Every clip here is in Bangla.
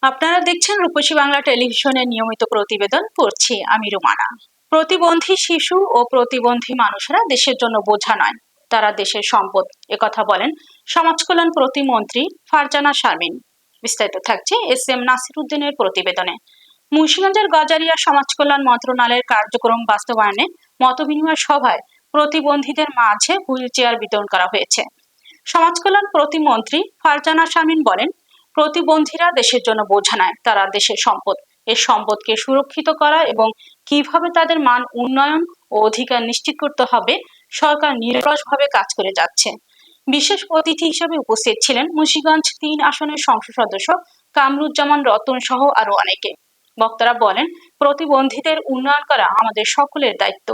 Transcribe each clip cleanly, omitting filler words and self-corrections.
আপনারা দেখছেন রূপসী বাংলা টেলিভিশনের নিয়মিত প্রতিবেদন। পড়ছি আমি রুমানা। প্রতিবন্ধী শিশু ও প্রতিবন্ধী মানুষেরা দেশের জন্য বোঝা নয়, তারা দেশের সম্পদ, একথা বলেন সমাজ কল্যাণ প্রতিমন্ত্রী ফারজানা শারমিন। বিস্তারিত থাকছে এস.এম. নাসির উদ্দিনের প্রতিবেদনে। মুন্সিগঞ্জের গজারিয়া সমাজ কল্যাণ মন্ত্রণালয়ের কার্যক্রম বাস্তবায়নে মতবিনিময় সভায় প্রতিবন্ধীদের মাঝে হুইল চেয়ার বিতরণ করা হয়েছে। সমাজ কল্যাণ প্রতিমন্ত্রী ফারজানা শারমিন বলেন, প্রতিবন্ধীরা দেশের জন্য বোঝা নয়, তারা দেশের সম্পদ। এই সম্পদকে সুরক্ষিত করা এবং কিভাবে তাদের মান উন্নয়ন ও অধিকার নিশ্চিত করতে হবে, সরকার নিরলসভাবে কাজ করে যাচ্ছে। বিশেষ অতিথি হিসেবে উপস্থিত ছিলেন মুন্সিগঞ্জ ৩ আসনের সংসদ সদস্য কামরুজ্জামান রতন সহ আরো অনেকে। বক্তারা বলেন, প্রতিবন্ধীদের উন্নয়ন করা আমাদের সকলের দায়িত্ব।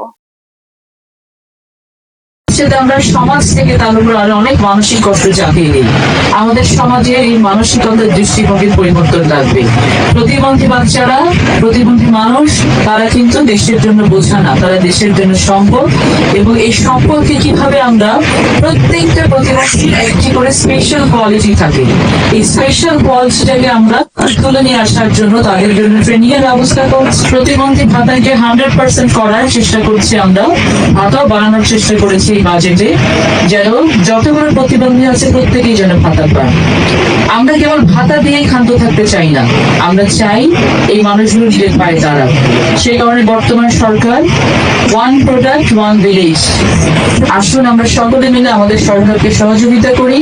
আমরা সমাজ থেকে তার উপর আরো অনেক মানসিক কষ্ট চাপিয়ে দিই। আমাদের সমাজে এই মানসিকতার দৃষ্টিভঙ্গির পরিবর্তন লাগবে। প্রতিবন্ধী বাচ্চারা, প্রতিবন্ধী মানুষ, তারা কিন্তু দেশের জন্য বোঝা না, তারা দেশের জন্য সম্পদ। এবং এই সম্পদকে কিভাবে আমরা প্রত্যেকটা প্রতিবন্ধীর একটি করে স্পেশাল কোয়ালিটি থাকে, এই স্পেশাল কোয়ালিটিটাকে আমরা তুলে নিয়ে আসার জন্য তাদের জন্য ট্রেনিং এর ব্যবস্থা করছি। প্রতিবন্ধী ভাতাকে 100% করার চেষ্টা করছি আমরা, ভাতাও বাড়ানোর চেষ্টা করেছি বাজেটে, যেন যতগুলো প্রতিবন্ধী আছে প্রত্যেকেই যেন ভাতা পায়। আমরা কেবল ভাতা দিয়েই ক্ষান্ত থাকতে চাই না, আমরা চাই এই মানুষগুলো নিজের পায়ে দাঁড়াক। সেই কারণে বর্তমান সরকার ওয়ান প্রোডাক্ট ওয়ান ভিলেজ, আসুন আমরা সকলে মিলে আমাদের সরকারকে সহযোগিতা করি।